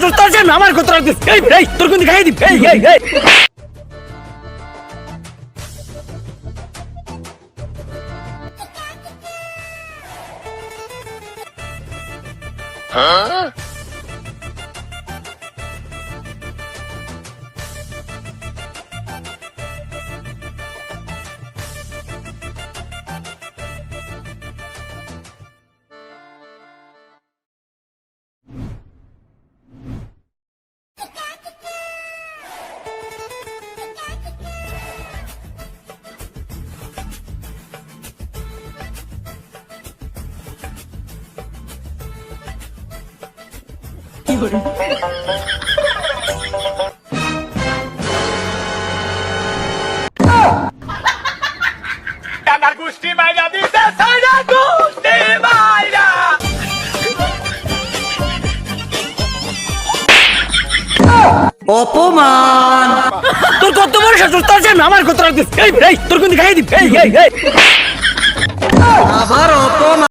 সুস্থ আছে না আমার কথা রাখছিস এই এই তোর কোন দিকে খাই দি এই এই এই টাকার গোষ্ঠী মাইরা দিতে সাইরা গোষ্ঠী মাইরা অপমান। তোর কত বড় সুস্থ আছে না আমার কথা রাখছিস এই এই তোর কোন দিকে খাই দি এই এই এই আবার অপমান।